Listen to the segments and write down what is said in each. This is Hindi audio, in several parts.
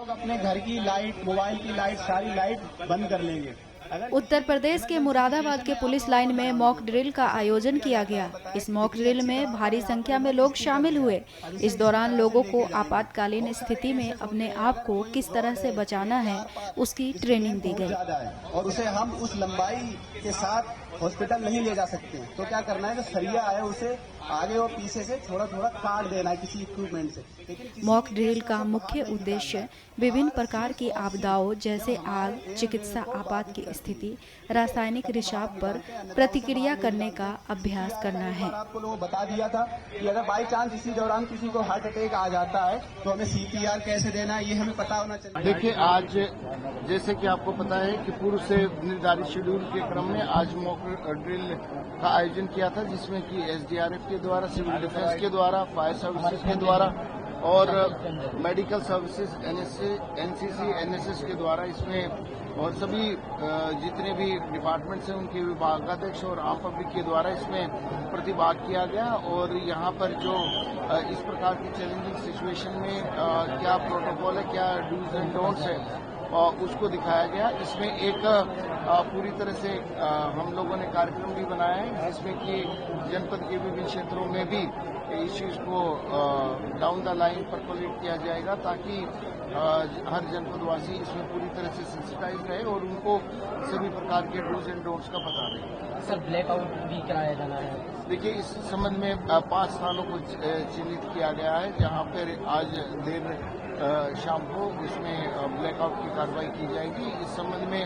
लोग अपने घर की लाइट, मोबाइल की लाइट, सारी लाइट बंद कर लेंगे। उत्तर प्रदेश के मुरादाबाद के पुलिस लाइन में मॉक ड्रिल का आयोजन किया गया। इस मॉक ड्रिल में भारी संख्या में लोग शामिल हुए। इस दौरान लोगों को आपातकालीन स्थिति में अपने आप को किस तरह से बचाना है, उसकी ट्रेनिंग दी गई। और उसे हम उस लंबाई के साथ हॉस्पिटल नहीं ले जा सकते, तो क्या करना है, जो सरिया है उसे आगे और पीछे से थोड़ा थोड़ा काट देना है किसी इक्विपमेंट से। मॉक ड्रिल का मुख्य उद्देश्य विभिन्न प्रकार की आपदाओं जैसे आग, चिकित्सा आपात की स्थिति, रासायनिक रिसाव पर प्रतिक्रिया करने का अभ्यास करना है। आपको लोगों को बता दिया था कि अगर बाई चांस इसी दौरान किसी को हार्ट अटैक आ जाता है तो हमें CPR कैसे देना है, ये हमें पता होना चाहिए। देखिए, आज जैसे कि आपको पता है कि पूर्व से निर्धारित शेड्यूल के क्रम में आज मॉक ड्रिल का आयोजन किया था, जिसमें कि SDRF के द्वारा, सिविल डिफेंस के द्वारा, फायर सर्विसेज के द्वारा और मेडिकल सर्विसेज, NCC, NSS के द्वारा इसमें और सभी जितने भी डिपार्टमेंट्स हैं उनके विभागाध्यक्ष और आम पब्लिक के द्वारा इसमें प्रतिभाग किया गया। और यहाँ पर जो इस प्रकार की चैलेंजिंग सिचुएशन में क्या प्रोटोकॉल है, क्या डूज एंड डोंट्स है, उसको दिखाया गया। इसमें एक पूरी तरह से हम लोगों ने कार्यक्रम भी बनाया है, जिसमें कि जनपद के विभिन्न क्षेत्रों में भी इस चीज को डाउन द लाइन परकोलेट किया जाएगा, ताकि हर जनपदवासी इसमें पूरी तरह से सेंसिटाइज रहे और उनको सभी प्रकार के डूज एंड डोंट्स का पता रहे। सर, ब्लैकआउट भी कराया जाना है। देखिए, इस संबंध में 5 स्थानों को चिन्हित किया गया है, जहां पर आज देर शाम को इसमें ब्लैकआउट की कार्रवाई की जाएगी। इस संबंध में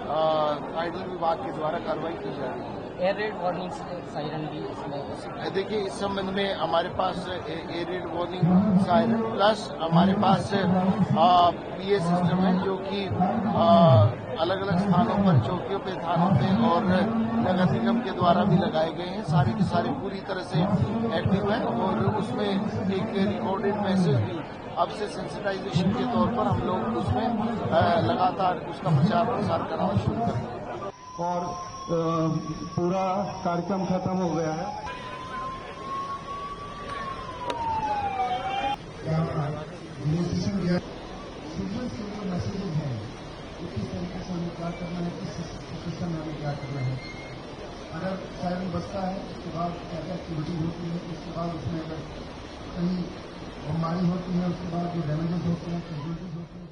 टाइडल विभाग के द्वारा कार्रवाई की जा रही है। एयर रेड वार्निंग सायरन भी इसमें, देखिए, इस संबंध में हमारे पास air raid warning siren plus हमारे पास PA सिस्टम है, जो कि अलग अलग स्थानों पर, चौकियों पे, थानों पे और नगर निगम के द्वारा भी लगाए गए हैं। सारे के सारे पूरी तरह से एक्टिव है और उसमें एक रिकॉर्डेड मैसेज भी अब से सेंसिटाइजेशन के तौर पर हम लोग उसमें लगातार उसका प्रचार प्रसार करना शुरू करेंगे। और पूरा कार्यक्रम खत्म हो गया है। मैसेजेस हैं कि किस तरीके से हमें क्या करना है, किस सिचुएशन में हमें क्या करना है। अगर सायरन बजता है उसके बाद क्या क्या एक्टिविटी होती है, उसके बाद उसमें अगर कहीं बमबारी होती है, उसके बाद जो डैमेजेस होते हैं, कैजुअलिटीज होती हैं।